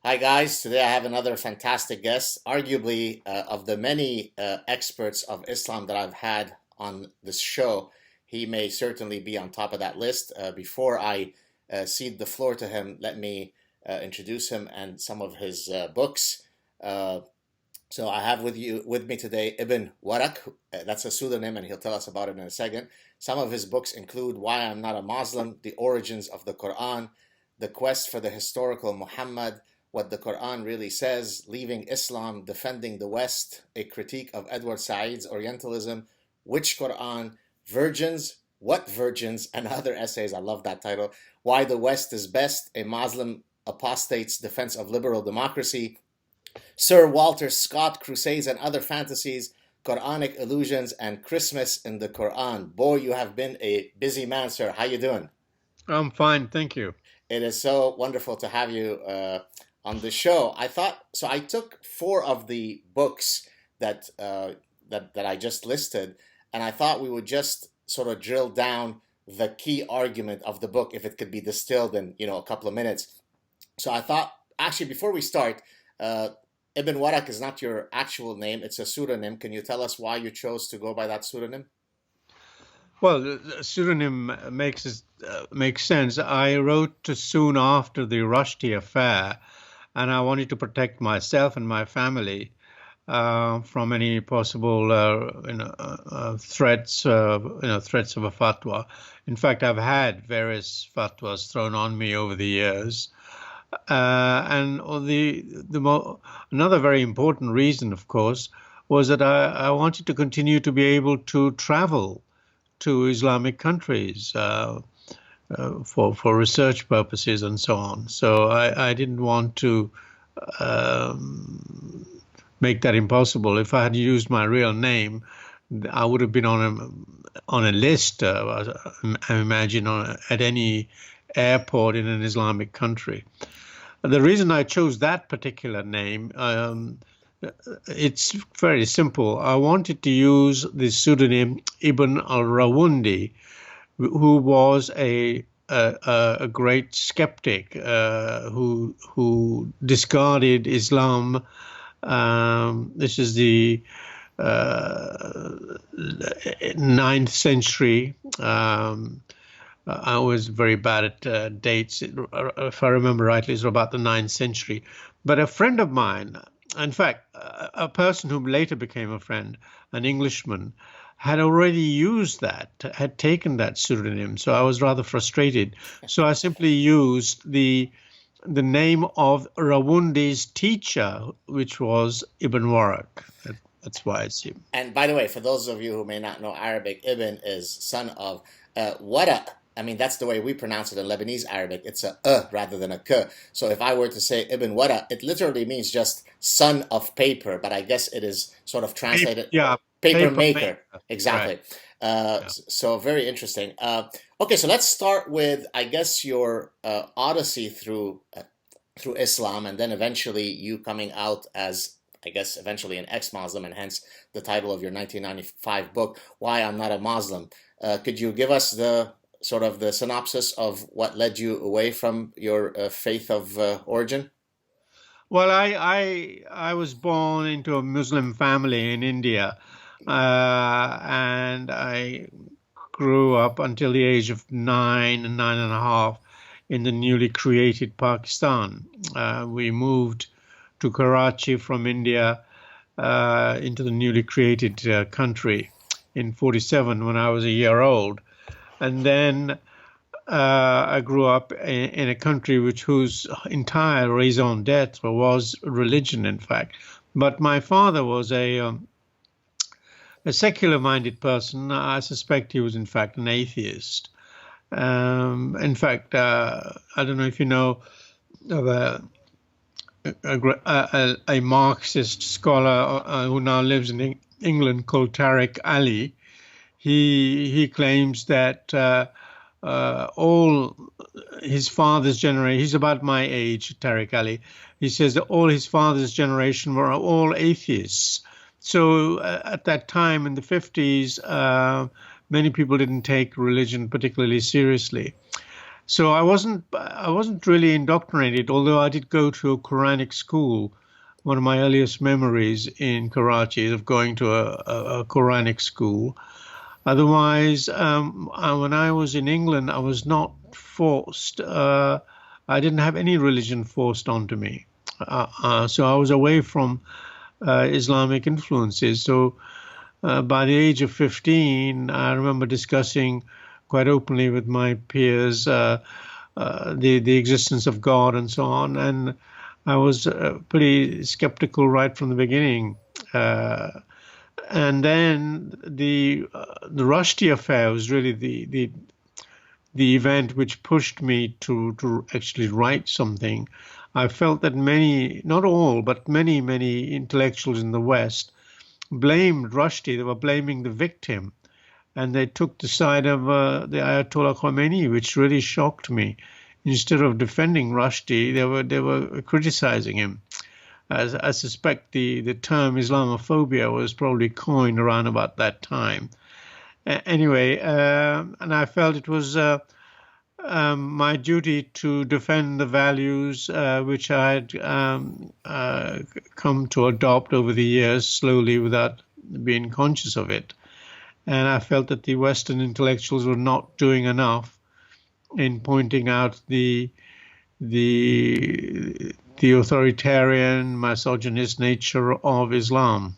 Hi, guys. Today I have another fantastic guest, arguably of the many experts of Islam that I've had on this show. He may certainly be on top of that list. Before I cede the floor to him, let me introduce him and some of his books. Uh, so I have with me today Ibn Warraq. That's a pseudonym, and he'll tell us about it in a second. Some of his books include Why I'm Not a Muslim, The Origins of the Qur'an, The Quest for the Historical Muhammad, What the Quran Really Says, Leaving Islam, Defending the West, A Critique of Edward Said's Orientalism, Which Quran, Virgins, What Virgins, and other essays. I love that title. Why the West is Best, A Muslim Apostate's Defense of Liberal Democracy, Sir Walter Scott, Crusades and Other Fantasies, Quranic Illusions, and Christmas in the Quran. Boy, you have been a busy man, sir. How you doing? I'm fine, thank you. It is so wonderful to have you on the show. I took four of the books that I just listed, and I thought we would just sort of drill down the key argument of the book, if it could be distilled in a couple of minutes. So I thought, actually, before we start, uh, Ibn Waraq is not your actual name; it's a pseudonym. Can you tell us why you chose to go by that pseudonym? Well, the pseudonym makes sense. I wrote soon after the Rushdie affair, and I wanted to protect myself and my family from any possible threats, threats of a fatwa. In fact, I've had various fatwas thrown on me over the years. And another very important reason, of course, was that I wanted to continue to be able to travel to Islamic countries for research purposes and so on. So I didn't want to make that impossible. If I had used my real name, I would have been on a list, I imagine, at any airport in an Islamic country. The reason I chose that particular name, it's very simple. I wanted to use the pseudonym Ibn al-Rawundi, who was a great skeptic who discarded Islam. This is the ninth century. I was very bad at dates. If I remember rightly, it's about the ninth century. But a friend of mine, in fact, a person who later became a friend, an Englishman, had already used that, had taken that pseudonym. So I was rather frustrated. So I simply used the name of Rawundi's teacher, which was Ibn Warraq. That's why it's him. And by the way, for those of you who may not know Arabic, Ibn is son of Wara. I mean, that's the way we pronounce it in Lebanese Arabic. It's a rather than a k. So if I were to say Ibn Wara, it literally means just son of paper, but I guess it is sort of translated Yeah, paper paper maker. maker. Right. Exactly. Yeah. So very interesting. Okay, so let's start with, I guess, your odyssey through Islam, and then eventually you coming out as, I guess, eventually an ex-Muslim, and hence the title of your 1995 book, Why I'm Not a Muslim. Could you give us the sort of the synopsis of what led you away from your faith of origin? Well, I was born into a Muslim family in India, and I grew up until the age of 9 and 9.5 in the newly created Pakistan. We moved to Karachi from India into the newly created country in 47 when I was a year old. And then I grew up in a country whose entire raison d'etre was religion, in fact. But my father was a secular-minded person. I suspect he was, in fact, an atheist. In fact, I don't know if you know of a Marxist scholar who now lives in England called Tariq Ali. He claims that all his father's generation, he's about my age, Tariq Ali, he says that all his father's generation were all atheists. So at that time in the 50s, many people didn't take religion particularly seriously. So I wasn't really indoctrinated, although I did go to a Quranic school. One of my earliest memories in Karachi is of going to a Quranic school. Otherwise, when I was in England, I was not forced. I didn't have any religion forced onto me. So I was away from Islamic influences. So by the age of 15, I remember discussing quite openly with my peers the existence of God and so on. And I was pretty skeptical right from the beginning. And then the Rushdie affair was really the event which pushed me to actually write something. I felt that many, not all, but many intellectuals in the West blamed Rushdie. They were blaming the victim, and they took the side of the Ayatollah Khomeini, which really shocked me. Instead of defending Rushdie, they were criticizing him. I suspect the term Islamophobia was probably coined around about that time. Anyway, and I felt it was my duty to defend the values which I had come to adopt over the years, slowly, without being conscious of it. And I felt that the Western intellectuals were not doing enough in pointing out the authoritarian, misogynist nature of Islam.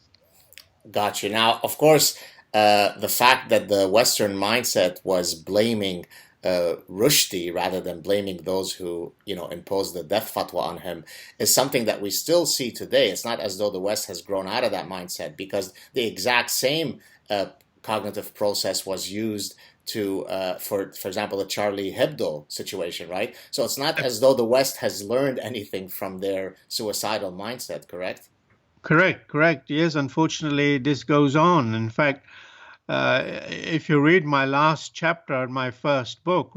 Gotcha. Now, of course, the fact that the Western mindset was blaming Rushdie rather than blaming those who, imposed the death fatwa on him is something that we still see today. It's not as though the West has grown out of that mindset, because the exact same cognitive process was used to, for example, the Charlie Hebdo situation, right? So it's not as though the West has learned anything from their suicidal mindset, correct? Correct. Yes, unfortunately, this goes on. In fact, if you read my last chapter in my first book,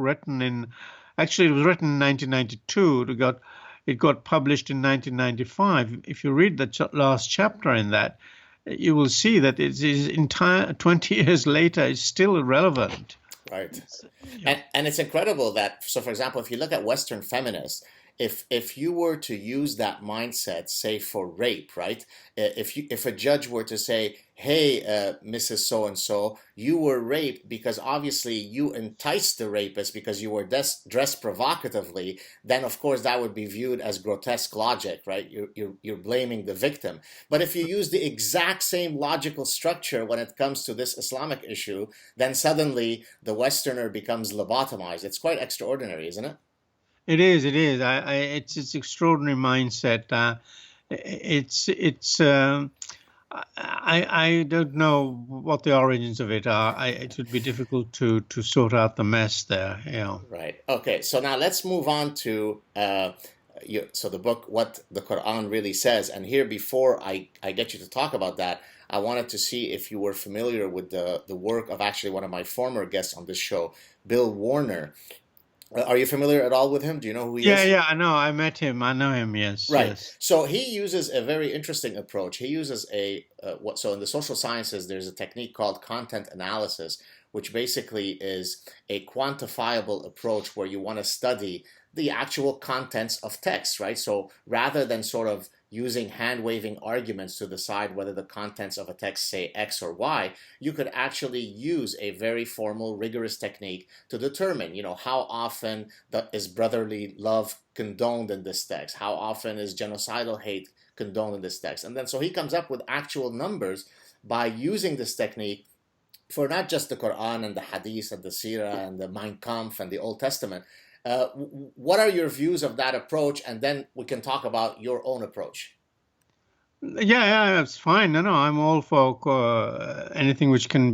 actually it was written in 1992. It got published in 1995. If you read the last chapter in that, you will see that it is entire 20 years later is still relevant. Right. And it's incredible that, so for example, if you look at Western feminists, if you were to use that mindset, say for rape, right? If a judge were to say, "Hey, Mrs. So and so, you were raped because obviously you enticed the rapist because you were dressed provocatively," then of course that would be viewed as grotesque logic, right? You're blaming the victim. But if you use the exact same logical structure when it comes to this Islamic issue, then suddenly the Westerner becomes lobotomized. It's quite extraordinary, isn't it? It is. It's extraordinary mindset. It's. I don't know what the origins of it are. It would be difficult to sort out the mess there. Yeah. Right. Okay. So now let's move on to so the book, what the Quran really says. And here, before I get you to talk about that, I wanted to see if you were familiar with the work of actually one of my former guests on this show, Bill Warner. Are you familiar at all with him? Do you know who he is? Yeah, I know. I met him. I know him. Yes, Right. yes. So he uses a very interesting approach. He uses so in the social sciences, there's a technique called content analysis, which basically is a quantifiable approach where you want to study the actual contents of text, right? So rather than sort of using hand-waving arguments to decide whether the contents of a text say X or Y, you could actually use a very formal, rigorous technique to determine, how often is brotherly love condoned in this text? How often is genocidal hate condoned in this text? And then so he comes up with actual numbers by using this technique for not just the Quran and the Hadith and the Sirah and the Mein Kampf and the Old Testament. What are your views of that approach? And then we can talk about your own approach. Yeah, that's fine. No, I'm all for anything which can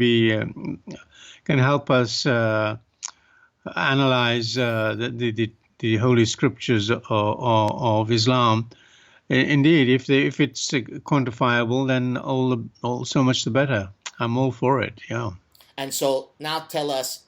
help us analyze the holy scriptures of Islam. Indeed, if it's quantifiable, then all so much the better. I'm all for it. Yeah. And so now tell us,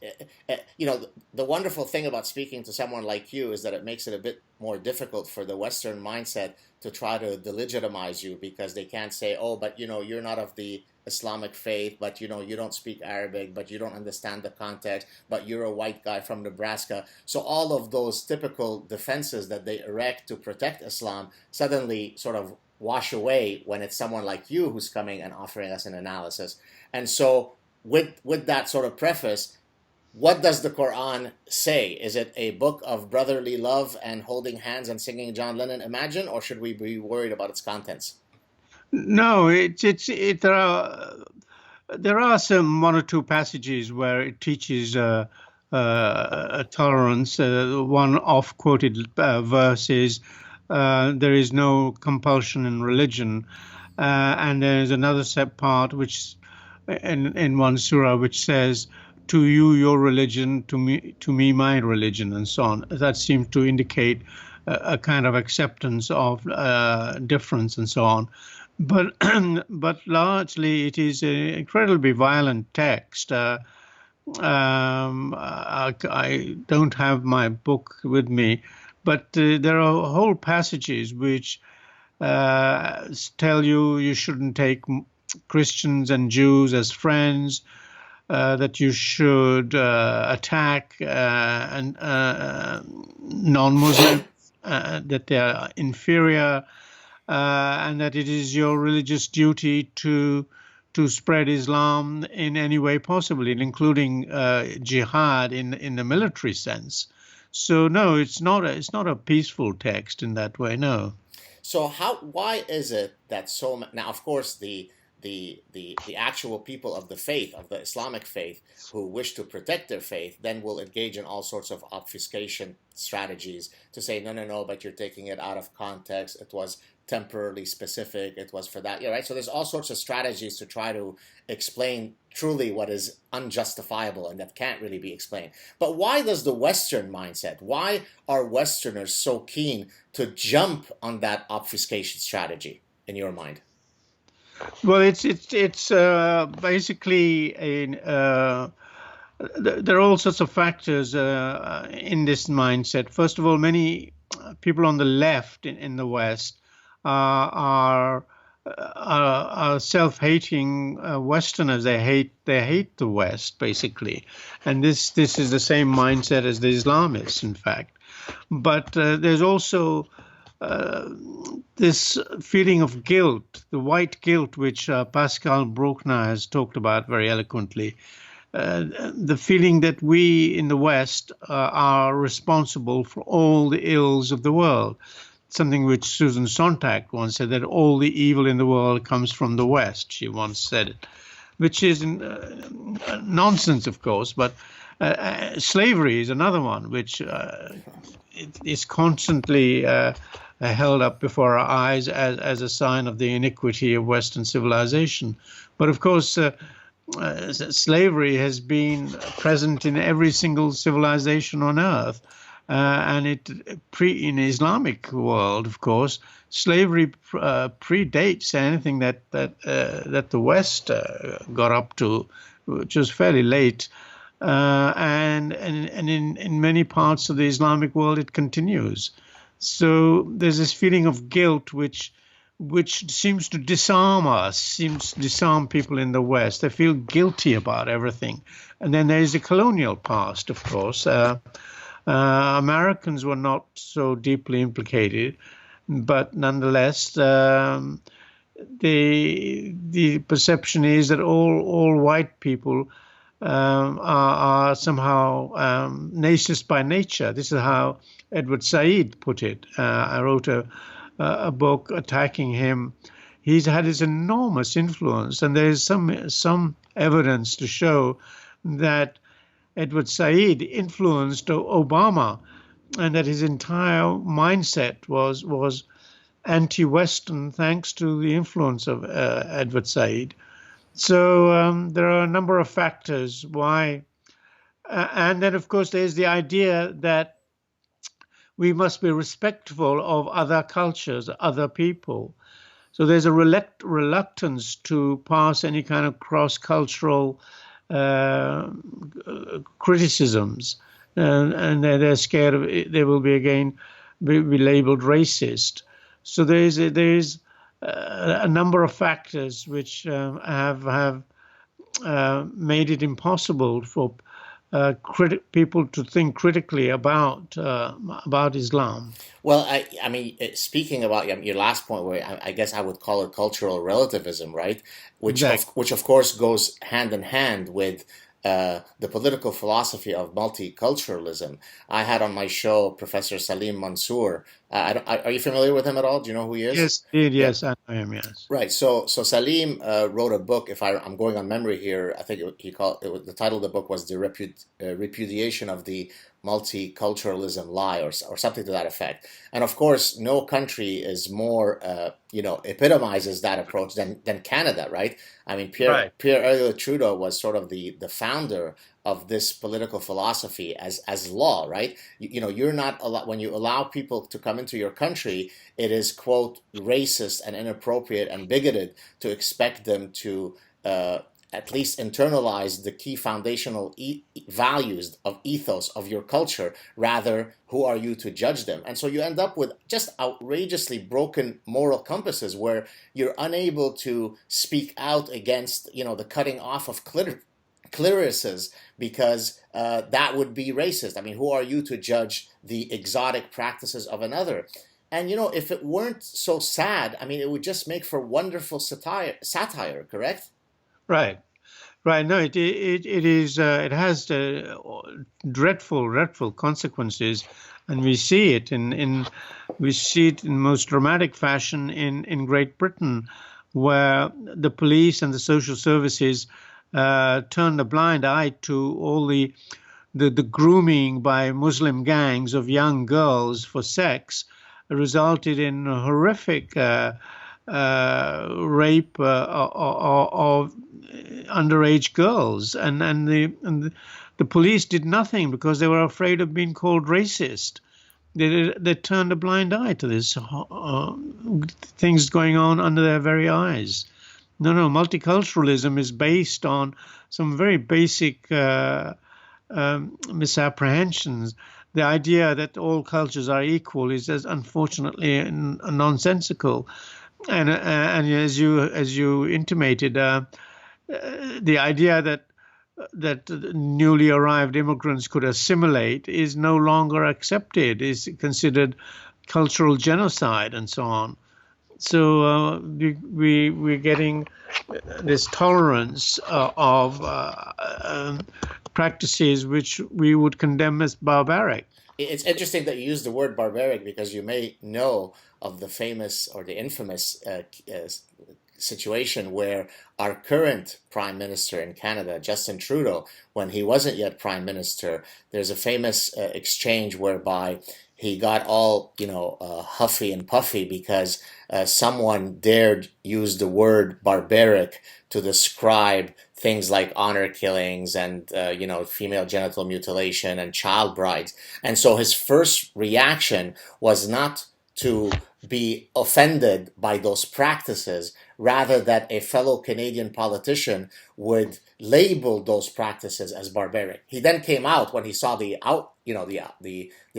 the wonderful thing about speaking to someone like you is that it makes it a bit more difficult for the Western mindset to try to delegitimize you, because they can't say, oh, but you're not of the Islamic faith, but you don't speak Arabic, but you don't understand the context, but you're a white guy from Nebraska. So all of those typical defenses that they erect to protect Islam suddenly sort of wash away when it's someone like you who's coming and offering us an analysis. And so with that sort of preface, what does the Quran say? Is it a book of brotherly love and holding hands and singing John Lennon Imagine, or should we be worried about its contents? No, there are some one or two passages where it teaches tolerance. One off-quoted verse is, there is no compulsion in religion, and there's another part which in one surah which says, to you your religion, to me my religion, and so on. That seems to indicate a kind of acceptance of difference and so on. But largely it is an incredibly violent text. I don't have my book with me, but there are whole passages which tell you shouldn't take Christians and Jews as friends, that you should attack non-Muslims, that they are inferior, and that it is your religious duty to spread Islam in any way possible, including jihad in the military sense. So no, it's not a peaceful text in that way. No. So why is it that now, of course, the actual people of the faith, of the Islamic faith, who wish to protect their faith, then will engage in all sorts of obfuscation strategies to say, no, but you're taking it out of context. It was temporarily specific. It was for that. Yeah, right. So there's all sorts of strategies to try to explain truly what is unjustifiable and that can't really be explained. But why does the Western mindset, why are Westerners so keen to jump on that obfuscation strategy in your mind? Well, it's basically there are all sorts of factors in this mindset. First of all, many people on the left in the West are self-hating Westerners. They hate the West, basically, and this is the same mindset as the Islamists, in fact. But there's also this feeling of guilt, the white guilt, which Pascal Bruckner has talked about very eloquently. The feeling that we in the West are responsible for all the ills of the world. Something which Susan Sontag once said, that all the evil in the world comes from the West. She once said it, which is nonsense, of course. But slavery is another one, which is constantly held up before our eyes as a sign of the iniquity of Western civilization. But of course, slavery has been present in every single civilization on earth. And in the Islamic world, of course, slavery predates anything that the West got up to, which was fairly late. And in many parts of the Islamic world, it continues. So there's this feeling of guilt which seems to disarm us, seems to disarm people in the West. They feel guilty about everything. And then there's the colonial past, of course. Americans were not so deeply implicated, but nonetheless, the perception is that all white people are somehow racist by nature. This is how Edward Said put it. I wrote a book attacking him. He's had this enormous influence, and there is some evidence to show that Edward Said influenced Obama, and that his entire mindset was anti-Western thanks to the influence of Edward Said. So there are a number of factors why. And then, of course, there's the idea that we must be respectful of other cultures, other people. So there's a reluctance to pass any kind of cross-cultural uh, criticisms, and they're scared of they will be again be labeled racist. So there is a number of factors which have made it impossible for people to think critically about Islam. Well, I mean, speaking about your last point, where I guess I would call it cultural relativism, right? Exactly. Which of course goes hand in hand with the political philosophy of multiculturalism. I had on my show Professor Salim Mansour. Are you familiar with him at all? Do you know who he is? Yes, indeed, Yeah. yes, I know him. Yes. Right. So Salim wrote a book. If I'm going on memory here, I think he called it. The title of the book was "The Repudiation of the Multiculturalism Lie," or something to that effect. And of course, no country is more epitomizes that approach than Canada, right? I mean, Right. Pierre Elliott Trudeau was sort of the founder of this political philosophy as law, right? You're not when you allow people to come into your country, it is, quote, racist and inappropriate and bigoted to expect them to at least internalize the key foundational values of ethos of your culture. Rather, who are you to judge them? And so you end up with just outrageously broken moral compasses where you're unable to speak out against, the cutting off of clearances because that would be racist. I mean, who are you to judge the exotic practices of another? And if it weren't so sad, I mean, it would just make for wonderful satire, correct? Right. Right. No, it is. It has dreadful consequences, and we see it in most dramatic fashion in Great Britain, where the police and the social services turn a blind eye to all the grooming by Muslim gangs of young girls for sex, resulted in horrific rape of underage girls, and the police did nothing because they were afraid of being called racist. They turned a blind eye to this things going on under their very eyes. No, multiculturalism is based on some very basic misapprehensions. The idea that all cultures are equal is, as unfortunately, nonsensical. And as you intimated, the idea that newly arrived immigrants could assimilate is no longer accepted, is considered cultural genocide and so on. So we're getting this tolerance of practices which we would condemn as barbaric. It's interesting that you use the word barbaric because you may know of the famous or the infamous situation where our current Prime Minister in Canada, Justin Trudeau, when he wasn't yet Prime Minister, there's a famous exchange whereby he got all, huffy and puffy because someone dared use the word barbaric to describe things like honor killings and, female genital mutilation and child brides. And so his first reaction was not to be offended by those practices, rather that a fellow Canadian politician would label those practices as barbaric. He then came out when he saw the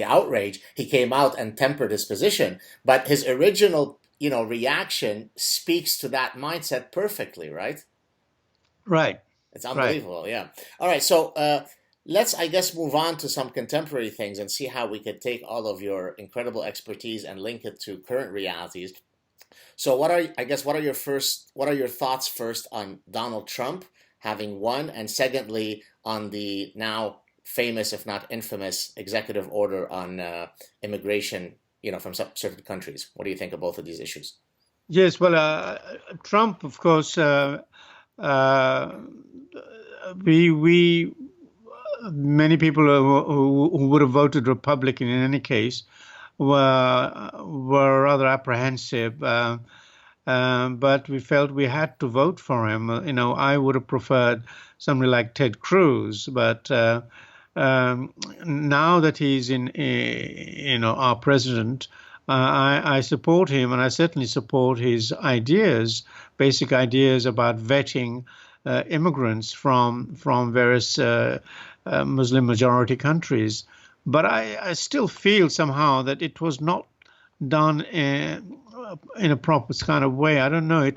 outrage. He came out and tempered his position, but his original reaction speaks to that mindset perfectly, right? Right. It's unbelievable. Right. Yeah. All right. So let's, I guess, move on to some contemporary things and see how we could take all of your incredible expertise and link it to current realities. So what are your thoughts first on Donald Trump having won, and secondly on the now famous, if not infamous, executive order on immigration, from certain countries? What do you think of both of these issues? Yes, well, Trump, of course, we many people who would have voted Republican in any case were rather apprehensive, but we felt we had to vote for him. I would have preferred somebody like Ted Cruz, but now that he's our president, I support him, and I certainly support his ideas, basic ideas about vetting immigrants from various Muslim majority countries. But I still feel somehow that it was not done in a proper kind of way. I don't know.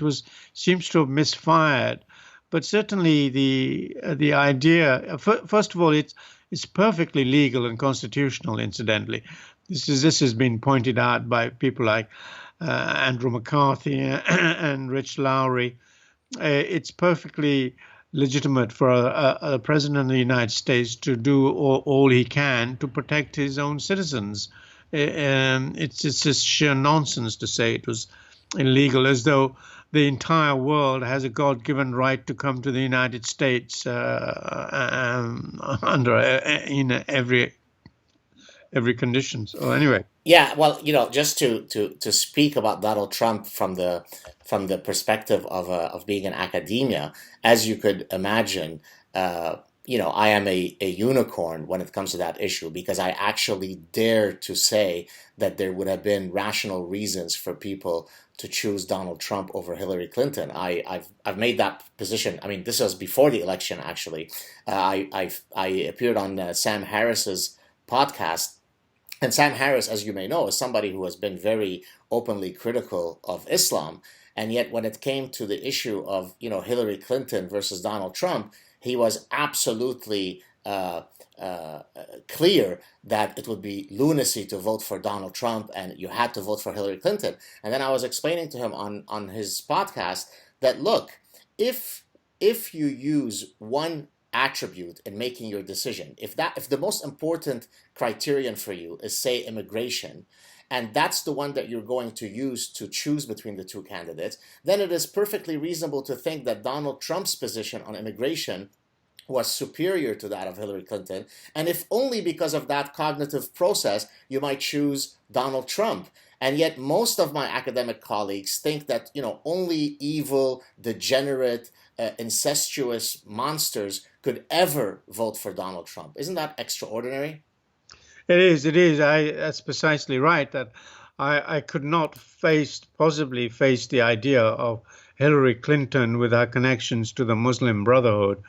Seems to have misfired. But certainly the idea, first of all, it's perfectly legal and constitutional. Incidentally, this has been pointed out by people like Andrew McCarthy and Rich Lowry. It's perfectly legitimate for a president of the United States to do all he can to protect his own citizens. It's just sheer nonsense to say it was illegal, as though the entire world has a God-given right to come to the United States under every condition. So anyway. Yeah, well, just to speak about Donald Trump from the perspective of being in academia, as you could imagine, I am a unicorn when it comes to that issue, because I actually dare to say that there would have been rational reasons for people to choose Donald Trump over Hillary Clinton. I've made that position. I mean, this was before the election, actually. I appeared on Sam Harris's podcast. And Sam Harris, as you may know, is somebody who has been very openly critical of Islam. And yet when it came to the issue of, Hillary Clinton versus Donald Trump, he was absolutely clear that it would be lunacy to vote for Donald Trump and you had to vote for Hillary Clinton. And then I was explaining to him on his podcast that, look, if you use one attribute in making your decision, if the most important criterion for you is, say, immigration, and that's the one that you're going to use to choose between the two candidates, then it is perfectly reasonable to think that Donald Trump's position on immigration was superior to that of Hillary Clinton, and if only because of that cognitive process, you might choose Donald Trump. And yet most of my academic colleagues think that, only evil, degenerate, incestuous monsters could ever vote for Donald Trump. Isn't that extraordinary? It is. That's precisely right. That I could not possibly face the idea of Hillary Clinton with her connections to the Muslim Brotherhood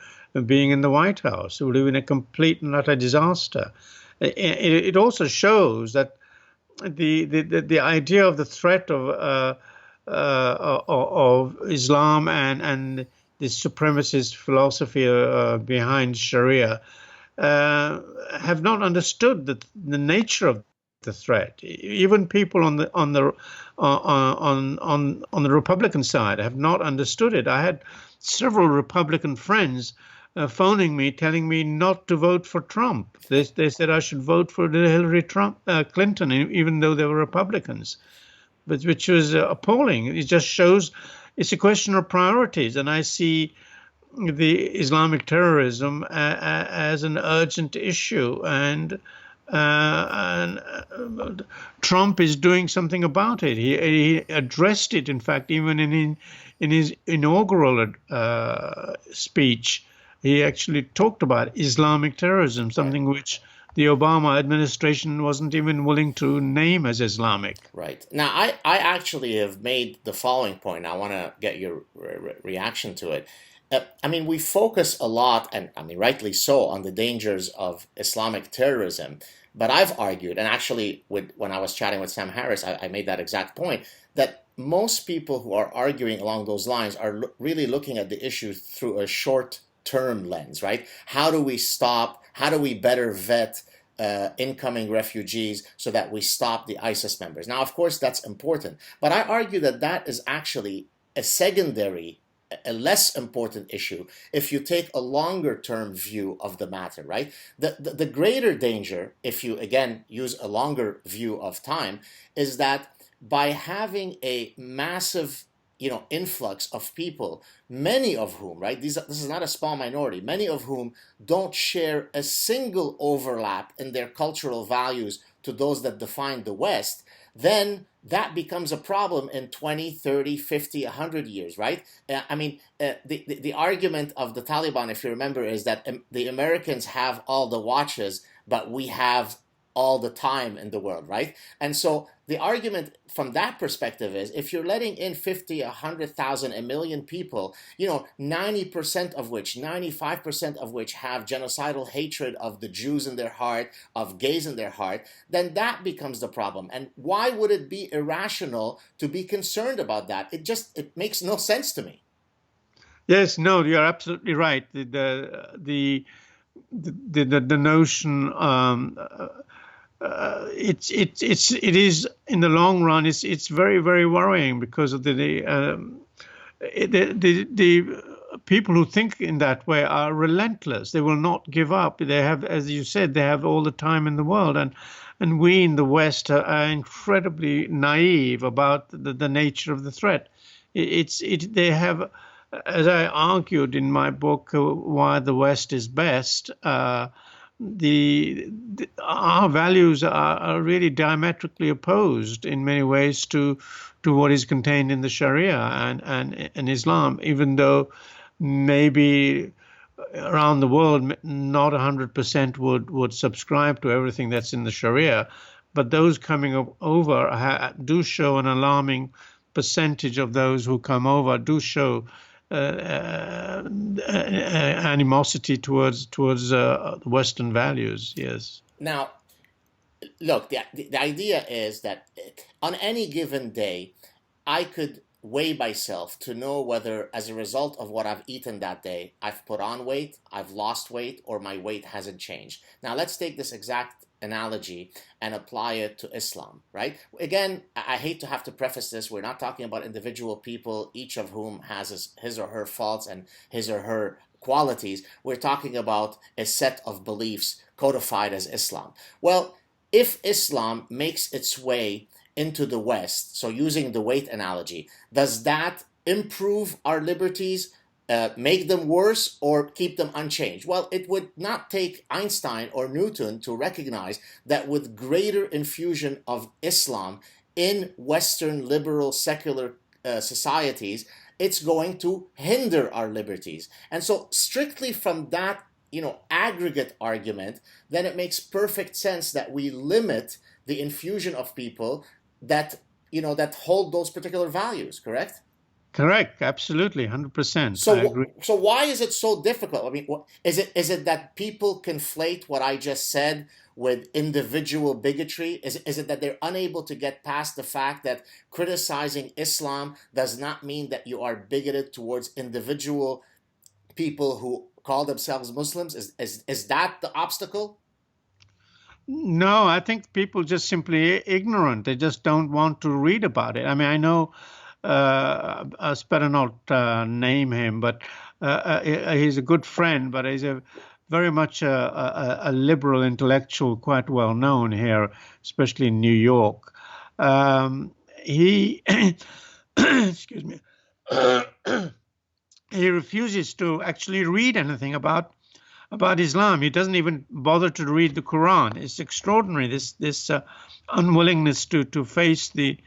being in the White House. It would have been a complete and utter disaster. It also shows that the idea of the threat of Islam and the supremacist philosophy behind Sharia have not understood the nature of the threat. Even people on the Republican side have not understood it. I had several Republican friends phoning me, telling me not to vote for Trump. They said I should vote for Hillary Clinton, even though they were Republicans, which was appalling. It just shows it's a question of priorities, and I see the Islamic terrorism as an urgent issue, and Trump is doing something about it. He addressed it, in fact, even in his inaugural speech. He actually talked about Islamic terrorism, something which the Obama administration wasn't even willing to name as Islamic. Right. Now, I actually have made the following point. I want to get your reaction to it. We focus a lot, and rightly so, on the dangers of Islamic terrorism. But I've argued, and actually when I was chatting with Sam Harris, I made that exact point, that most people who are arguing along those lines are really looking at the issue through a short-term lens, right? How do we better vet incoming refugees so that we stop the ISIS members? Now, of course, that's important. But I argue that is actually a less important issue if you take a longer term view of the matter, right? The greater danger, if you again use a longer view of time, is that by having a massive influx of people, many of whom, right, this is not a small minority, many of whom don't share a single overlap in their cultural values to those that define the West, then that becomes a problem in 20, 30, 50, 100 years, right? The argument of the Taliban, if you remember, is that the Americans have all the watches, but we have all the time in the world, right? And so the argument from that perspective is, if you're letting in 50, 100,000, a million people, 90% of which, 95% of which have genocidal hatred of the Jews in their heart, of gays in their heart, then that becomes the problem. And why would it be irrational to be concerned about that? It makes no sense to me. Yes, no, you're absolutely right. The notion, it is in the long run, it's very, very worrying, because of the people who think in that way are relentless. They will not give up. They have, as you said, they have all the time in the world, and we in the West are incredibly naive about the nature of the threat. They have, as I argued in my book, Why the West is Best, our values are really diametrically opposed in many ways to what is contained in the Sharia and Islam, even though maybe around the world not 100% would subscribe to everything that's in the Sharia, but those coming over do show an alarming percentage of those who come over do show animosity towards Western values. Yes. Now, look, the idea is that on any given day, I could weigh myself to know whether, as a result of what I've eaten that day, I've put on weight, I've lost weight, or my weight hasn't changed. Now, let's take this exact analogy and apply it to Islam, right? Again, I hate to have to preface this. We're not talking about individual people, each of whom has his or her faults and his or her qualities. We're talking about a set of beliefs codified as Islam. Well, if Islam makes its way into the West, so using the weight analogy, does that improve our liberties, make them worse, or keep them unchanged? Well, it would not take Einstein or Newton to recognize that with greater infusion of Islam in Western liberal secular societies, it's going to hinder our liberties. And so strictly from that aggregate argument, then it makes perfect sense that we limit the infusion of people that hold those particular values, correct? Correct, absolutely, 100%. So, I agree. so why is it so difficult? I mean, is it that people conflate what I just said with individual bigotry? Is it that they're unable to get past the fact that criticizing Islam does not mean that you are bigoted towards individual people who call themselves Muslims? Is that the obstacle? No, I think people just simply ignorant. They just don't want to read about it. I mean, I know, I better not name him, but he's a good friend, but he's very much a liberal intellectual, quite well known here, especially in New York. He, excuse me, he refuses to actually read anything about Islam. He doesn't even bother to read the Qur'an. It's extraordinary, this unwillingness to face the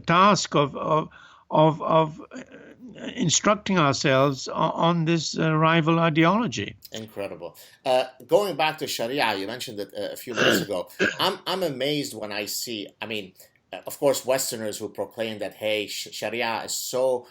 task of instructing ourselves on this rival ideology. Incredible. Going back to Sharia, you mentioned it a few minutes ago. I'm amazed when I see, I mean, of course, Westerners who proclaim that, hey, Sharia is so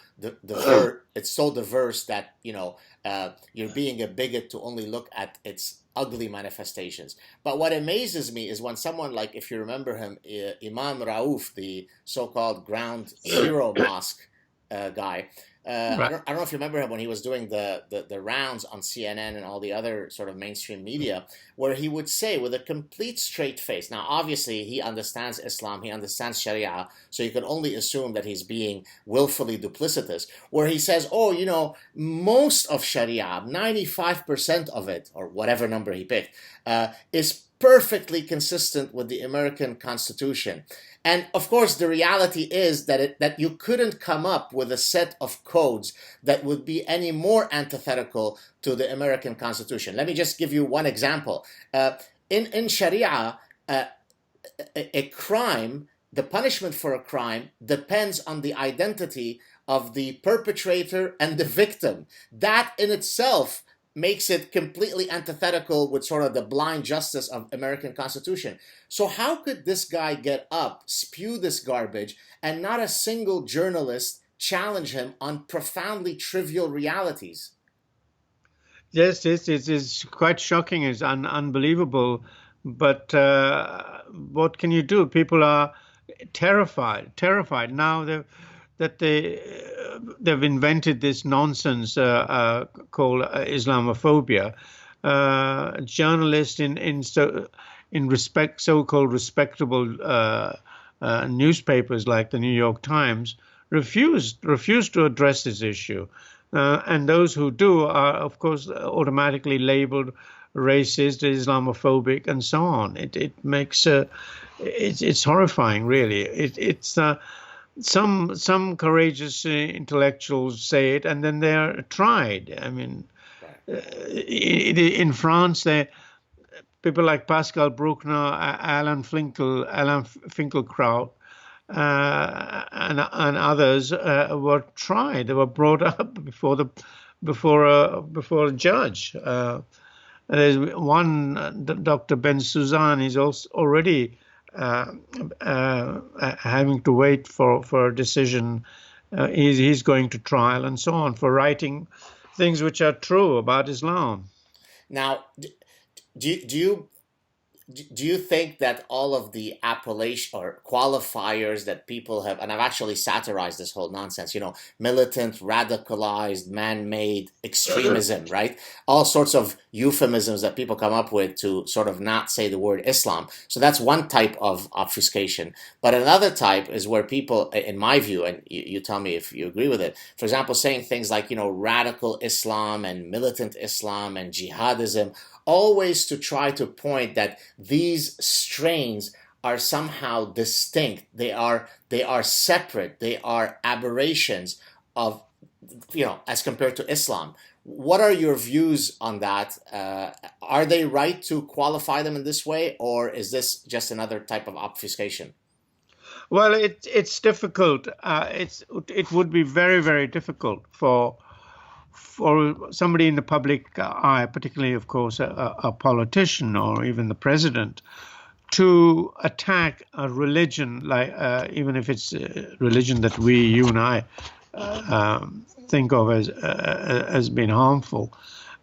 it's so diverse that you're being a bigot to only look at its ugly manifestations. But what amazes me is when someone like, if you remember him, Imam Rauf, the so-called Ground Zero Mosque guy. Right. I don't know if you remember him when he was doing the rounds on CNN and all the other sort of mainstream media, where he would say with a complete straight face. Now, obviously, he understands Islam, he understands Sharia, so you can only assume that he's being willfully duplicitous, where he says, most of Sharia, 95% of it, or whatever number he picked, is perfectly consistent with the American Constitution. And of course, the reality is that you couldn't come up with a set of codes that would be any more antithetical to the American Constitution. Let me just give you one example. In Sharia, a crime, the punishment for a crime depends on the identity of the perpetrator and the victim. That in itself makes it completely antithetical with sort of the blind justice of American Constitution. So how could this guy get up, spew this garbage, and not a single journalist challenge him on profoundly trivial realities? Yes, it's quite shocking. It's unbelievable. But what can you do? People are terrified now they've invented this nonsense called Islamophobia. Journalists so-called respectable newspapers like the New York Times refuse to address this issue. And those who do are, of course, automatically labeled racist, Islamophobic, and so on. It makes it's horrifying, really. It's some courageous intellectuals say it, and then they're tried. I mean, in France, people like Pascal Bruckner, Alan Finkielkraut, and others were tried. They were brought up before a judge. There's one, Dr. Ben Suzanne, is also already having to wait for a decision. He's going to trial and so on for writing things which are true about Islam. Now, do you think that all of the appellation or qualifiers that people have, and I've actually satirized this whole nonsense, militant, radicalized, man-made extremism, right? All sorts of euphemisms that people come up with to sort of not say the word Islam. So that's one type of obfuscation. But another type is where people, in my view, and you tell me if you agree with it, for example, saying things like, radical Islam and militant Islam and jihadism, always to try to point that these strains are somehow distinct. They are separate. They are aberrations of, as compared to Islam. What are your views on that? Are they right to qualify them in this way, or is this just another type of obfuscation? Well, it's difficult. It would be very, very difficult for somebody in the public eye, particularly, of course, a politician or even the president, to attack a religion, like even if it's a religion that you and I think of as being harmful.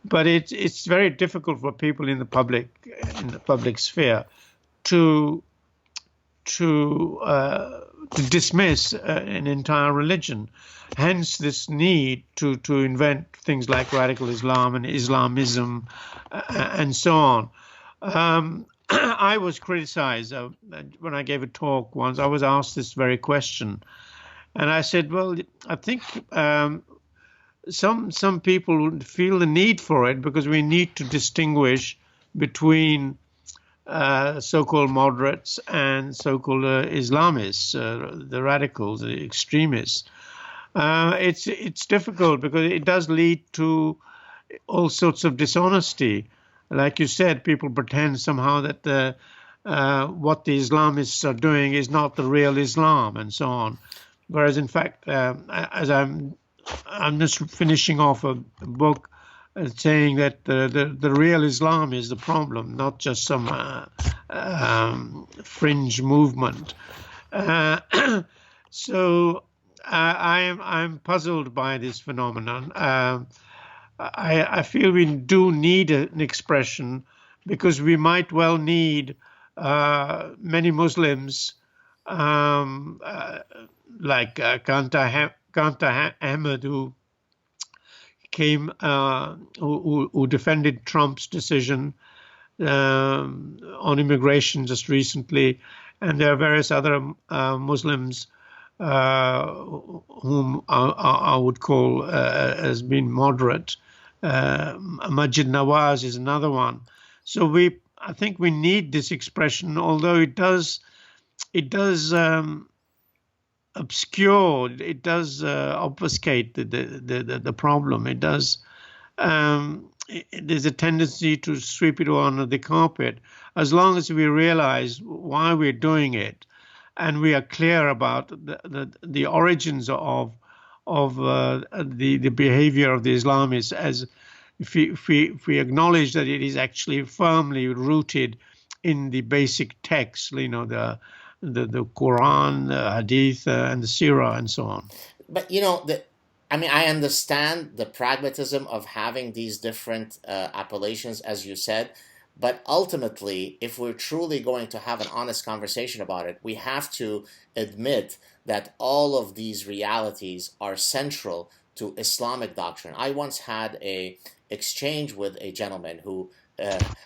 But it's very difficult for people in the public sphere to dismiss an entire religion. Hence this need to invent things like radical Islam and Islamism and so on. I was criticized when I gave a talk once. I was asked this very question. And I said, well, I think some people feel the need for it because we need to distinguish between so-called moderates and so-called Islamists, the radicals, the extremists. It's difficult because it does lead to all sorts of dishonesty. Like you said, people pretend somehow that what the Islamists are doing is not the real Islam and so on. Whereas, in fact, as I'm just finishing off a book saying that the real Islam is the problem, not just some fringe movement. So I'm puzzled by this phenomenon. I feel we do need an expression because we might well need many Muslims like Kanta Ahmed, who who defended Trump's decision on immigration just recently, and there are various other Muslims whom I would call as being moderate. Majid Nawaz is another one. So I think we need this expression, although it does obscure, it does obfuscate the problem. It does. There's a tendency to sweep it under the carpet. As long as we realize why we're doing it, and we are clear about the origins of the behavior of the Islamists as if we acknowledge that it is actually firmly rooted in the basic text, the Qur'an, the Hadith, and the Sirah, and so on. But I understand the pragmatism of having these different appellations, as you said. But ultimately, if we're truly going to have an honest conversation about it, we have to admit that all of these realities are central to Islamic doctrine. I once had a exchange with a gentleman who,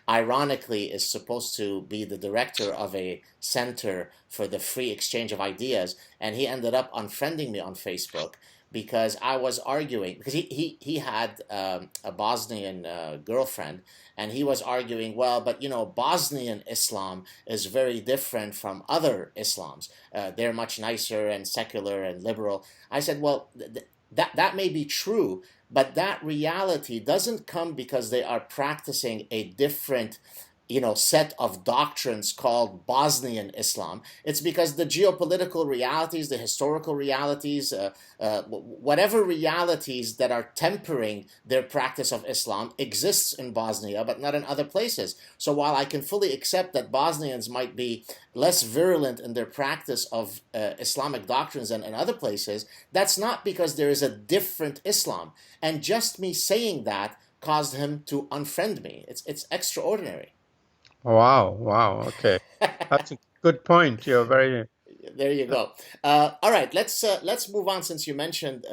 ironically, is supposed to be the director of a center for the free exchange of ideas, and he ended up unfriending me on Facebook because I was arguing, because he had a Bosnian girlfriend, and he was arguing, well, but Bosnian Islam is very different from other Islams. They're much nicer and secular and liberal. I said, well, that may be true, but that reality doesn't come because they are practicing a different set of doctrines called Bosnian Islam. It's because the geopolitical realities, the historical realities, whatever realities that are tempering their practice of Islam exists in Bosnia, but not in other places. So while I can fully accept that Bosnians might be less virulent in their practice of Islamic doctrines than in other places, that's not because there is a different Islam. And just me saying that caused him to unfriend me. It's extraordinary. Wow. Okay, that's a good point. You're very. There you go. All right, let's move on. Since you mentioned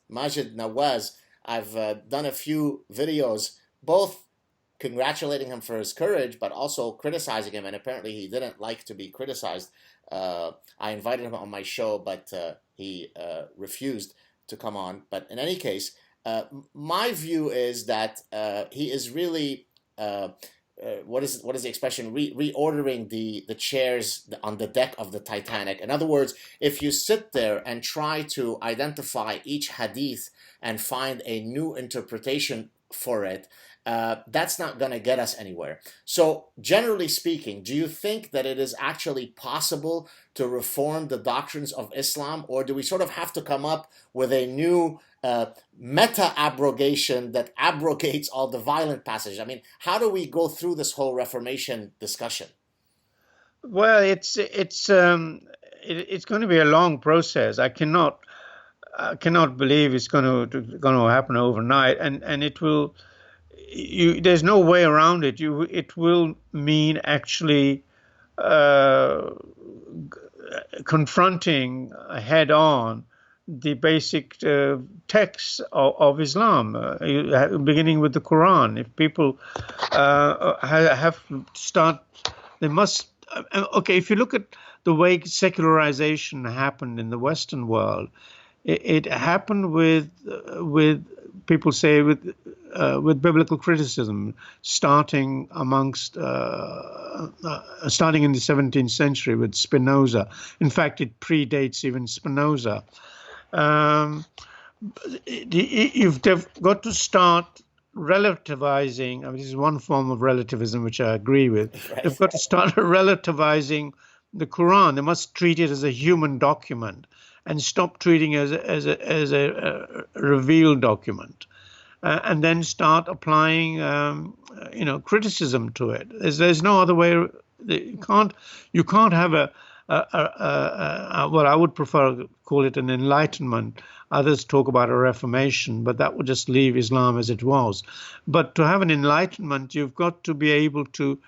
Majid Nawaz, I've done a few videos, both congratulating him for his courage, but also criticizing him. And apparently, he didn't like to be criticized. I invited him on my show, but he refused to come on. But in any case, my view is that he is really. What is the expression? Reordering the chairs on the deck of the Titanic. In other words, if you sit there and try to identify each hadith and find a new interpretation for it, that's not going to get us anywhere. So, generally speaking, do you think that it is actually possible to reform the doctrines of Islam, or do we sort of have to come up with a new meta-abrogation that abrogates all the violent passages? I mean, how do we go through this whole Reformation discussion? Well, it's going to be a long process. I cannot believe it's going to happen overnight, and it will. There's no way around it. It will mean actually confronting head on the basic texts of Islam, beginning with the Quran. If people have to start, they must. Okay, if you look at the way secularization happened in the Western world, it happened with people say with biblical criticism, starting in the 17th century with Spinoza. In fact, it predates even Spinoza. You've got to start relativizing. I mean, this is one form of relativism which I agree with. Right. They've got to start relativizing the Quran. They must treat it as a human document and stop treating it as a revealed document, and then start applying, criticism to it. There's no other way. You can't have what I would prefer to call it an enlightenment. Others talk about a reformation, but that would just leave Islam as it was. But to have an enlightenment, you've got to be able to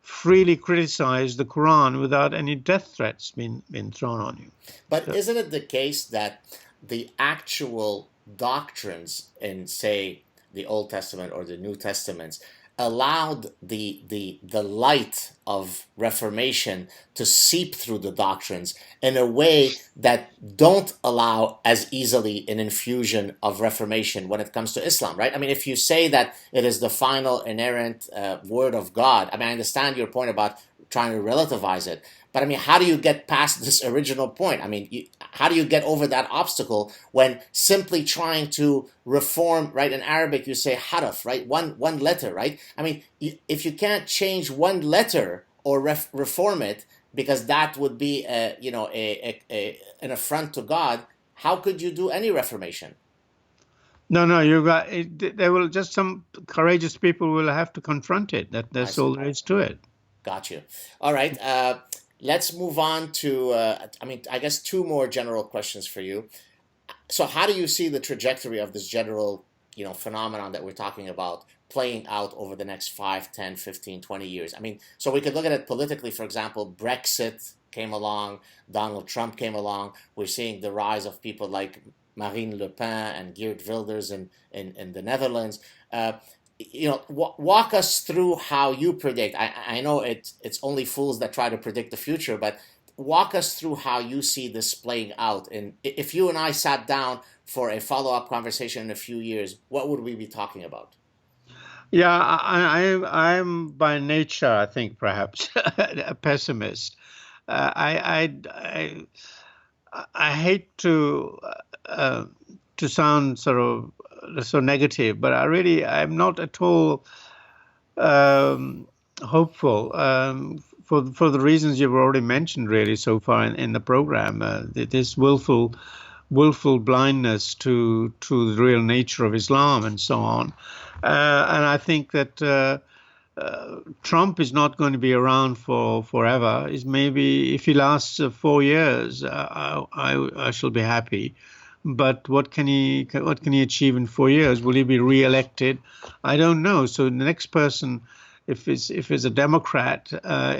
freely criticize the Quran without any death threats being thrown on you. But isn't it the case that the actual doctrines in, say, the Old Testament or the New Testaments allowed the light of Reformation to seep through the doctrines in a way that don't allow as easily an infusion of Reformation when it comes to Islam, right? I mean, if you say that it is the final inerrant word of God, I mean, I understand your point about trying to relativize it, but I mean, how do you get past this original point? I mean, how do you get over that obstacle when simply trying to reform, right? In Arabic, you say harf, right? One letter, right? I mean, if you can't change one letter or reform it, because that would be, an affront to God, how could you do any reformation? No, no, you got it. There will just some courageous people will have to confront it. I That's see. all there is to it. Got you. All right. Let's move on to, I mean, I guess two more general questions for you. So how do you see the trajectory of this general, phenomenon that we're talking about playing out over the next 5, 10, 15, 20 years? I mean, so we could look at it politically. For example, Brexit came along, Donald Trump came along. We're seeing the rise of people like Marine Le Pen and Geert Wilders in the Netherlands. Walk us through how you predict. I know it's only fools that try to predict the future, but walk us through how you see this playing out. And if you and I sat down for a follow-up conversation in a few years, what would we be talking about? Yeah, I'm by nature, I think, perhaps a pessimist. I hate uh, to sound sort of so negative, but I'm not at all hopeful for the reasons you've already mentioned, really, so far in the program. This willful blindness to the real nature of Islam and so on. And I think that Trump is not going to be around for forever. Is maybe if he lasts 4 years, I shall be happy. But what can he achieve in 4 years? Will he be re-elected? I don't know. So the next person, if it's a Democrat,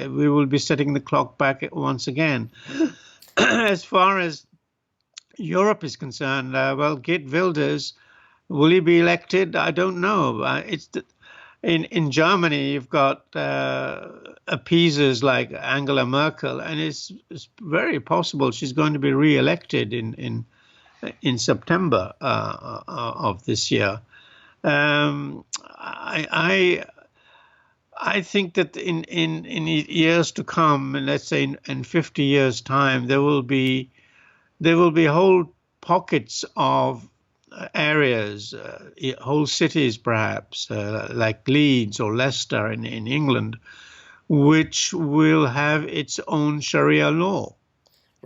we will be setting the clock back once again. As far as Europe is concerned, well, Geert Wilders, will he be elected? I don't know. In Germany, you've got appeasers like Angela Merkel, and it's very possible she's going to be re-elected in September of this year. I think that in years to come, and let's say in 50 years' time, there will be whole pockets of areas, whole cities perhaps, like Leeds or Leicester in England, which will have its own Sharia law.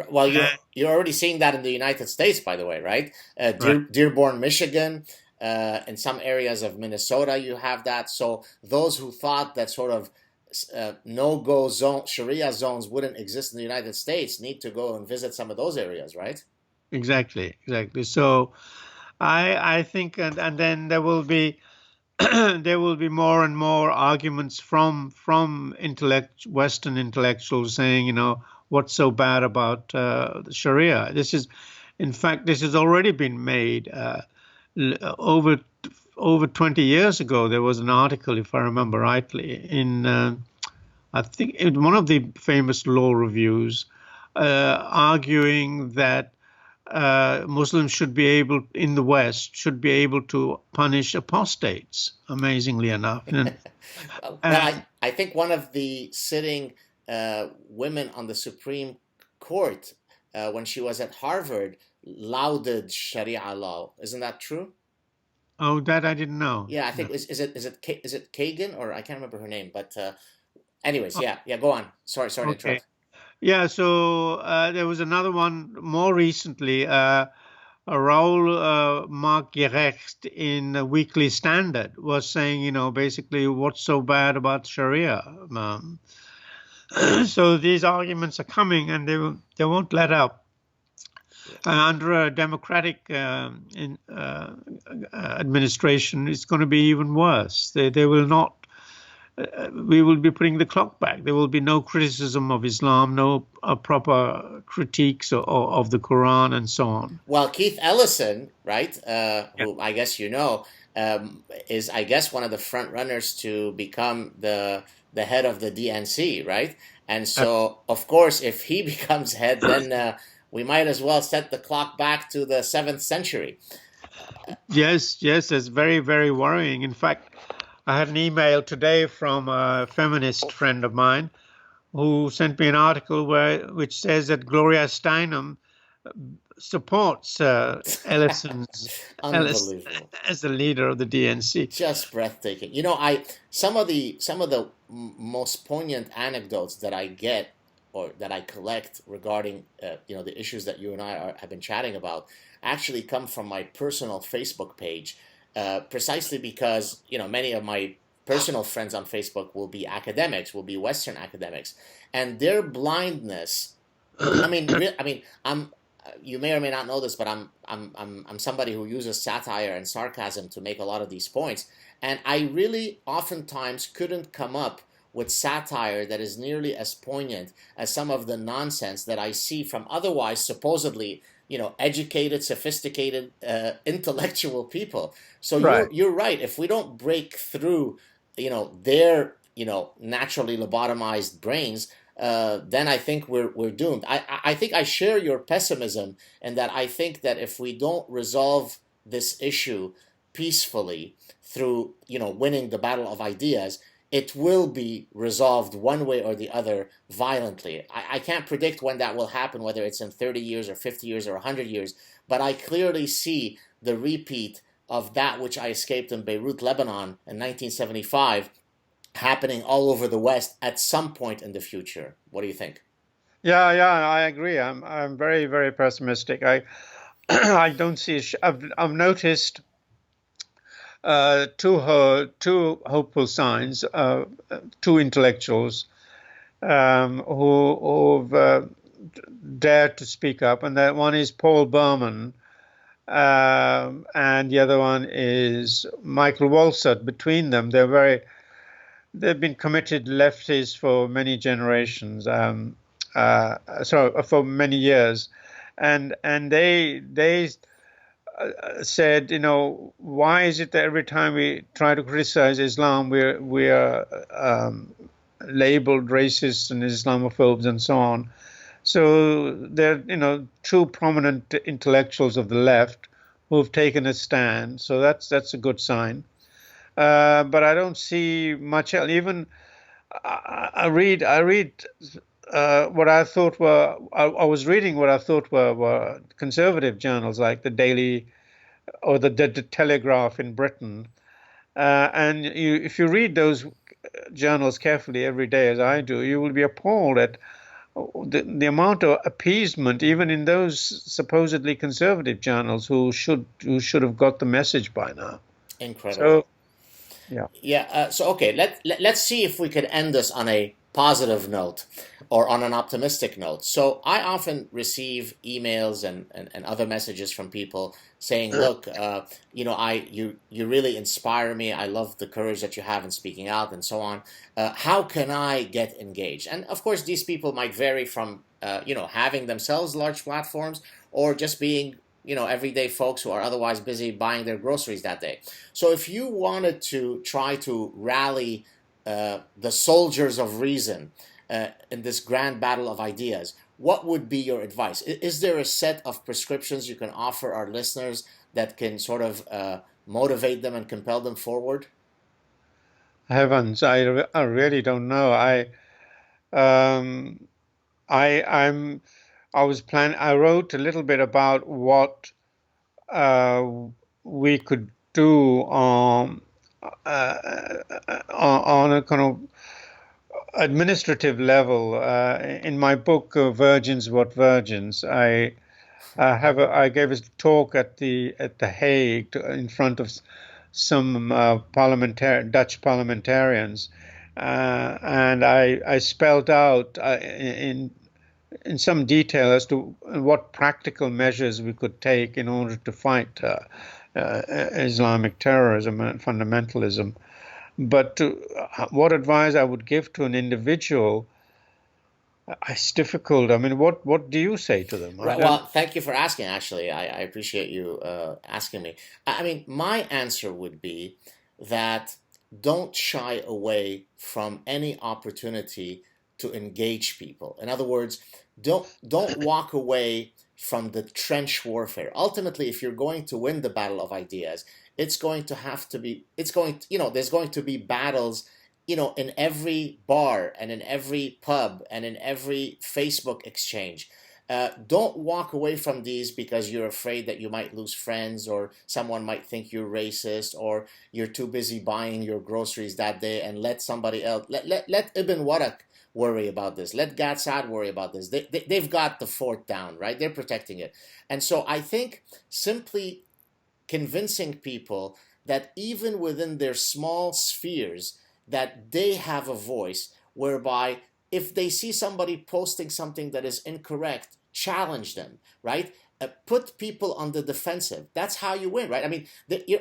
Well, you're already seeing that in the United States, by the way, right? Right. Dearborn, Michigan, in some areas of Minnesota, you have that. So those who thought that sort of no-go zone Sharia zones wouldn't exist in the United States need to go and visit some of those areas, right? Exactly. So I think, and then there will be there will be more and more arguments from Western intellectuals saying, what's so bad about the Sharia? In fact, this has already been made. Over 20 years ago, there was an article, if I remember rightly, I think in one of the famous law reviews, arguing that Muslims in the West should be able to punish apostates, amazingly enough. Well, I think one of the sitting women on the Supreme Court, when she was at Harvard, lauded Sharia law. Isn't that true? Oh, that I didn't know. Yeah, I think is it Kagan, or I can't remember her name, but anyways, yeah, go on. Sorry to Okay. interrupt. Yeah, so there was another one more recently, Raoul Marc-Gerecht in the Weekly Standard was saying, basically, what's so bad about Sharia? So these arguments are coming, and they won't let up. Under a democratic administration, it's going to be even worse. They will not. We will be putting the clock back. There will be no criticism of Islam, no proper critiques of the Qur'an, and so on. Well, Keith Ellison, right, who I guess is I guess one of the front runners to become the head of the DNC, right? And so, of course, if he becomes head, then we might as well set the clock back to the 7th century. Yes, it's very, very worrying. In fact, I had an email today from a feminist friend of mine who sent me an article which says that Gloria Steinem supports Ellison as the leader of the DNC. Just breathtaking. Some of the most poignant anecdotes that I get or that I collect regarding the issues that you and I have been chatting about actually come from my personal Facebook page, precisely because many of my personal friends on Facebook will be academics, will be Western academics, and their blindness. I'm. You may or may not know this, but I'm somebody who uses satire and sarcasm to make a lot of these points, and I really oftentimes couldn't come up with satire that is nearly as poignant as some of the nonsense that I see from otherwise supposedly educated, sophisticated, intellectual people. So Right. you're right. If we don't break through, their naturally lobotomized brains, then I think we're doomed. I think I share your pessimism, and that I think that if we don't resolve this issue peacefully through winning the battle of ideas, it will be resolved one way or the other violently. I can't predict when that will happen, whether it's in 30 years or 50 years or 100 years, but I clearly see the repeat of that which I escaped in Beirut, Lebanon in 1975 happening all over the West at some point in the future. What do you think? Yeah, yeah, I agree. I'm very, very pessimistic. I I don't see. I've noticed two hopeful signs. Two intellectuals who've dared to speak up, and that one is Paul Berman, and the other one is Michael Walzert. Between them, they've been committed leftists for many generations. For many years, and they said, why is it that every time we try to criticize Islam, we are labeled racists and Islamophobes and so on. So they're, two prominent intellectuals of the left who've taken a stand. So that's a good sign. But I don't see much else. Even I read what I thought were, I was reading what I thought were conservative journals like the Daily or the Telegraph in Britain. And if you read those journals carefully every day, as I do, you will be appalled at the amount of appeasement, even in those supposedly conservative journals who should have got the message by now. Incredible. So, yeah. Yeah. So okay, let's see if we could end this on a positive note or on an optimistic note. So I often receive emails and other messages from people saying, "Look, you really inspire me. I love the courage that you have in speaking out and so on. How can I get engaged?" And of course, these people might vary from having themselves large platforms or just being everyday folks who are otherwise busy buying their groceries that day. So if you wanted to try to rally the soldiers of reason in this grand battle of ideas, what would be your advice? Is there a set of prescriptions you can offer our listeners that can sort of motivate them and compel them forward? Heavens, I really don't know. Um, I'm I wrote a little bit about what uh, we could do on a kind of administrative level. In my book, Virgins What Virgins, I gave a talk at the Hague in front of some Dutch parliamentarians, and I spelled out in some detail as to what practical measures we could take in order to fight Islamic terrorism and fundamentalism. But what advice I would give to an individual, it's difficult. I mean, what do you say to them? I Right. don't. Well, thank you for asking. Actually, I appreciate you asking me. I mean, my answer would be that don't shy away from any opportunity to engage people. In other words, don't walk away from the trench warfare. Ultimately, if you're going to win the battle of ideas, it's going to have to be. It's going. There's going to be battles in every bar and in every pub and in every Facebook exchange. Don't walk away from these because you're afraid that you might lose friends or someone might think you're racist or you're too busy buying your groceries that day and let somebody else, let Ibn Warraq worry about this. Let Saad worry about this. They've got the fort down, right? They're protecting it. And so I think simply convincing people that even within their small spheres, that they have a voice, whereby if they see somebody posting something that is incorrect, challenge them, right? Put people on the defensive. That's how you win, right? I mean,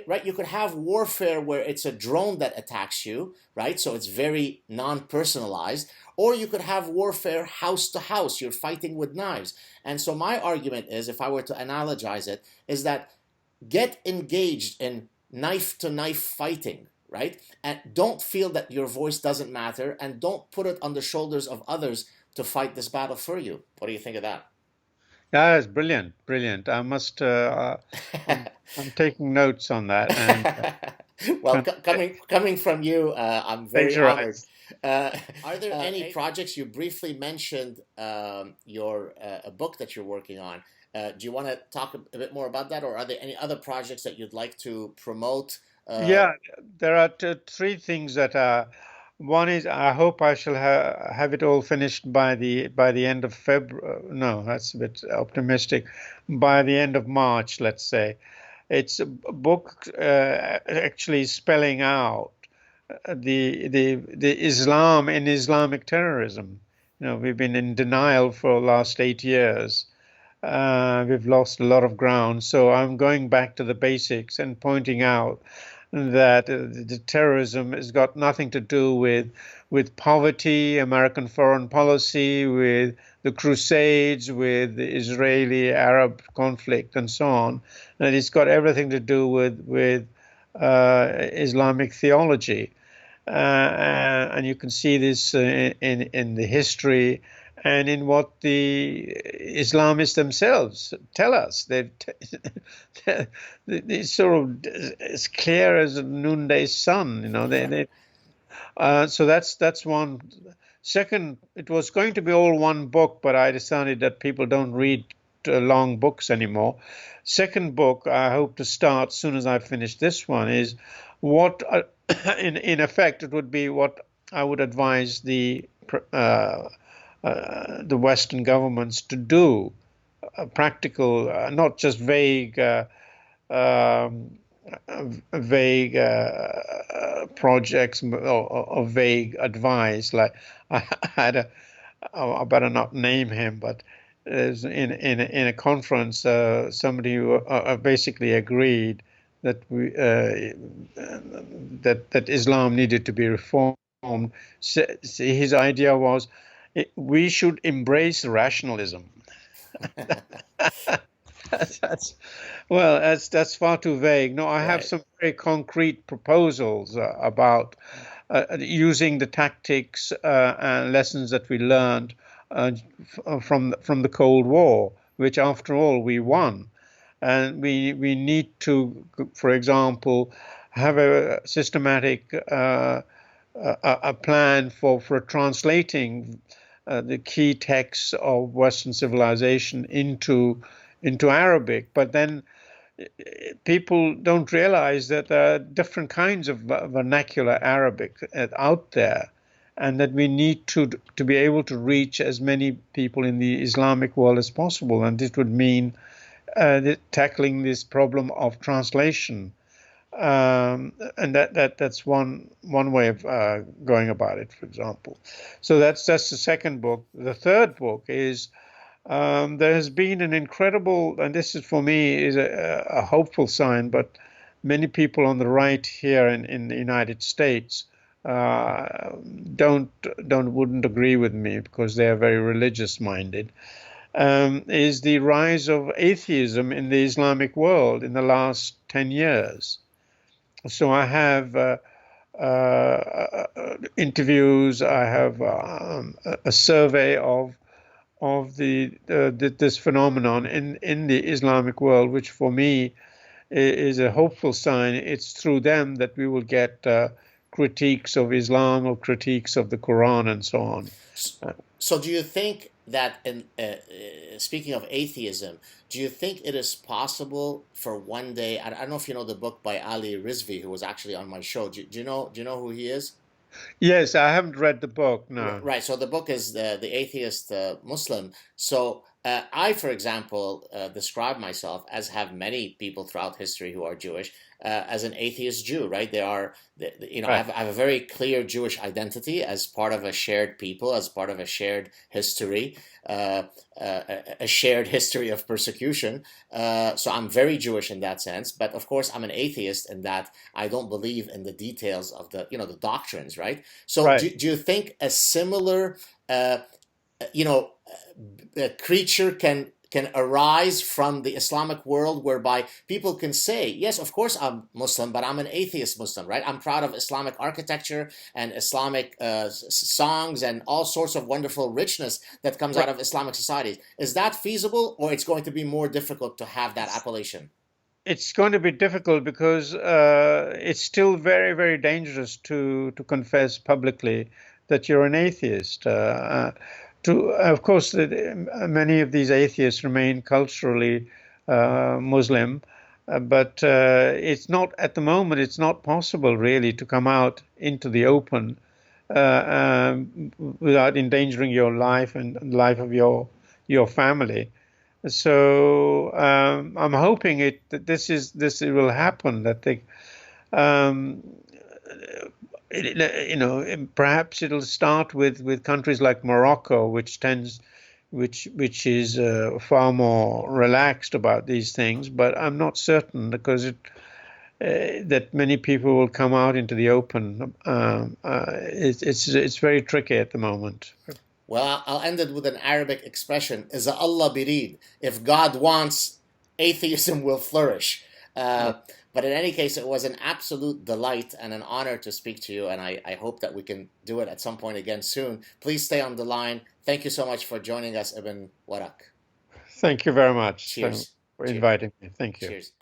right? You could have warfare where it's a drone that attacks you, right? So it's very non-personalized. Or you could have warfare house to house. You're fighting with knives. And so my argument is, if I were to analogize it, is that get engaged in knife to knife fighting, right? And don't feel that your voice doesn't matter, and don't put it on the shoulders of others to fight this battle for you. What do you think of that? Yeah, it's brilliant, brilliant. I must. I'm taking notes on that and Well, trying to coming from you, I'm very honored. plagiarize. Are there any projects? You briefly mentioned your a book that you're working on. Do you want to talk a bit more about that, or are there any other projects that you'd like to promote? Yeah, there are three things that are. One is I hope I shall have it all finished by the end of February. No, that's a bit optimistic. By the end of March, let's say. It's a book actually spelling out the Islam in Islamic terrorism. You know, we've been in denial for the last 8 years. We've lost a lot of ground. So I'm going back to the basics and pointing out that the terrorism has got nothing to do with poverty, American foreign policy, with the Crusades, with the Israeli-Arab conflict, and so on. And it's got everything to do with Islamic theology. And you can see this in the history and in what the Islamists themselves tell us. They're sort of as clear as a noonday sun, you know. So that's one. Second, it was going to be all one book, but I decided that people don't read long books anymore. Second book, I hope to start as soon as I finish this one, is what, in effect, it would be what I would advise the Western governments to do, practical, not just vague, vague projects or vague advice. Like I had I better not name him, but in a conference, somebody who basically agreed that that Islam needed to be reformed. So his idea was we should embrace rationalism. that's, well, that's far too vague. No, I have Right. some very concrete proposals about using the tactics and lessons that we learned from the Cold War, which, after all, we won. And we need to, for example, have a systematic a plan for translating the key texts of Western civilization into Arabic. But then people don't realize that there are different kinds of vernacular Arabic out there, and that we need to be able to reach as many people in the Islamic world as possible. And this would mean tackling this problem of translation. And that's one way of going about it, for example. So that's the second book. The third book is there has been an incredible, and this is for me is a hopeful sign, but many people on the right here in the United States wouldn't agree with me because they are very religious minded. Is the rise of atheism in the Islamic world in the last 10 years. So I have interviews. I have a survey of this phenomenon in the Islamic world, which for me is a hopeful sign. It's through them that we will get critiques of Islam or critiques of the Qur'an and so on. So do you think that, speaking of atheism, do you think it is possible for one day? I don't know if you know the book by Ali Rizvi, who was actually on my show. Do you know who he is? Yes, I haven't read the book. No. Right. So the book is the atheist Muslim. So I, for example, describe myself, as have many people throughout history who are Jewish, as an atheist Jew. Right. They are, Right. I have a very clear Jewish identity as part of a shared people, as part of a shared history, a shared history of persecution. So I'm very Jewish in that sense. But of course, I'm an atheist in that I don't believe in the details of the doctrines. Right. So Right. do you think a similar, uh, you know, creature can arise from the Islamic world, whereby people can say, yes, of course I'm Muslim, but I'm an atheist Muslim, right? I'm proud of Islamic architecture and Islamic songs and all sorts of wonderful richness that comes out Right. of Islamic societies. Is that feasible, or it's going to be more difficult to have that appellation? It's going to be difficult because it's still very, very dangerous to confess publicly that you're an atheist. Of course, many of these atheists remain culturally Muslim, but it's not at the moment. It's not possible really to come out into the open without endangering your life and the life of your family. So I'm hoping that this will happen. That they, um, perhaps it'll start with countries like Morocco, which is far more relaxed about these things. But I'm not certain because that many people will come out into the open. It's very tricky at the moment. Well, I'll end it with an Arabic expression: "Is Allah birid?" If God wants, atheism will flourish. Yeah. But in any case, it was an absolute delight and an honor to speak to you, and I hope that we can do it at some point again soon. Please stay on the line. Thank you so much for joining us, Ibn Warraq. Thank you very much Cheers. for Cheers. inviting me. Thank you. Cheers.